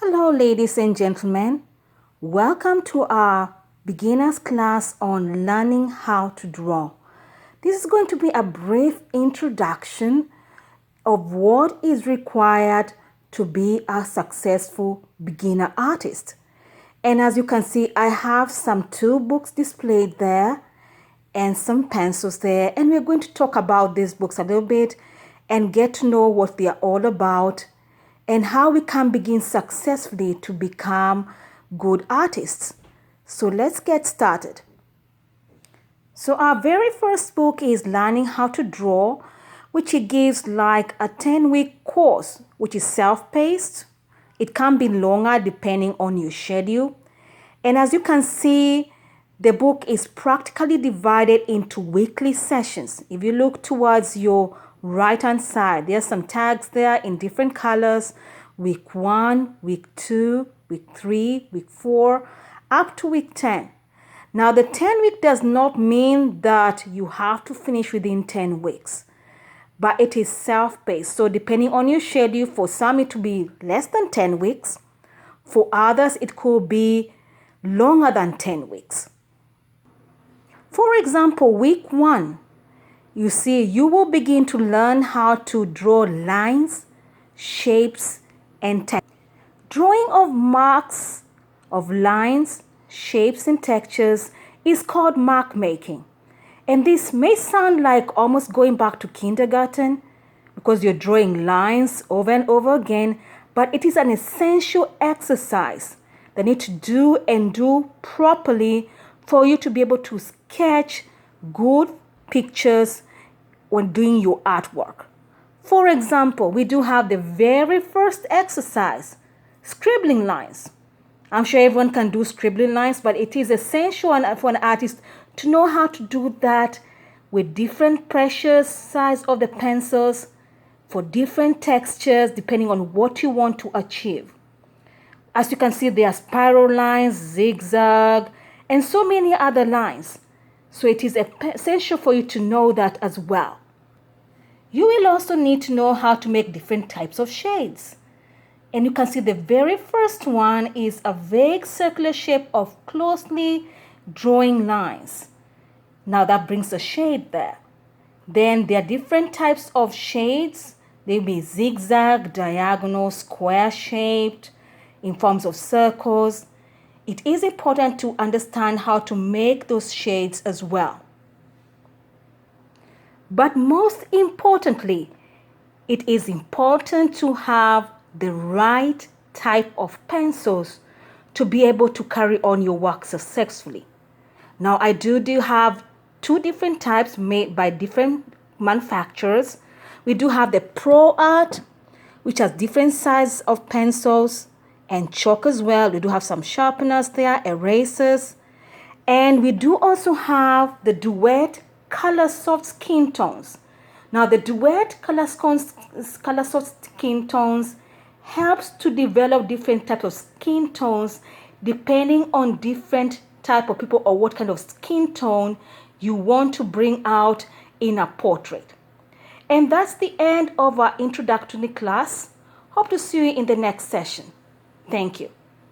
Hello, ladies and gentlemen. Welcome to our beginner's class on learning how to draw. This is going to be a brief introduction of what is required to be a successful beginner artist. And as you can see, I have some 2 books displayed there and some pencils there. And we're going to talk about these books a little bit and get to know what they are all about and how we can begin successfully to become good artists. So let's get started. So our very first book is Learning How to Draw, which it gives like a 10-week course, which is self-paced. It can be longer depending on your schedule. And as you can see, the book is practically divided into weekly sessions. If you look towards your right-hand side, there's some tags there in different colors. Week 1, week 2, week 3, week 4, up to week 10. Now, the 10-week does not mean that you have to finish within 10 weeks, but it is self-paced. So depending on your schedule, for some it will be less than 10 weeks. For others, it could be longer than 10 weeks. For example, week 1, you see, you will begin to learn how to draw lines, shapes, and textures. Drawing of marks of lines, shapes, and textures is called mark making. And this may sound like almost going back to kindergarten because you're drawing lines over and over again, but it is an essential exercise that you need to do and do properly for you to be able to sketch good pictures when doing your artwork. For example, we do have the very first exercise, scribbling lines. I'm sure everyone can do scribbling lines, but it is essential for an artist to know how to do that with different pressures, size of the pencils, for different textures, depending on what you want to achieve. As you can see, there are spiral lines, zigzag, and so many other lines. So it is essential for you to know that as well. You will also need to know how to make different types of shades. And you can see the very first one is a vague circular shape of closely drawing lines. Now that brings a shade there. Then there are different types of shades. They will be zigzag, diagonal, square shaped, in forms of circles. It is important to understand how to make those shades as well. But most importantly, it is important to have the right type of pencils to be able to carry on your work successfully. Now, I do have 2 different types made by different manufacturers. We do have the Pro Art, which has different sizes of pencils and chalk as well. We do have some sharpeners there, erasers. And we do also have the Duet Color Soft Skin Tones. Now, the Duet Color Soft Skin Tones helps to develop different types of skin tones depending on different type of people or what kind of skin tone you want to bring out in a portrait. And that's the end of our introductory class. Hope to see you in the next session. Thank you.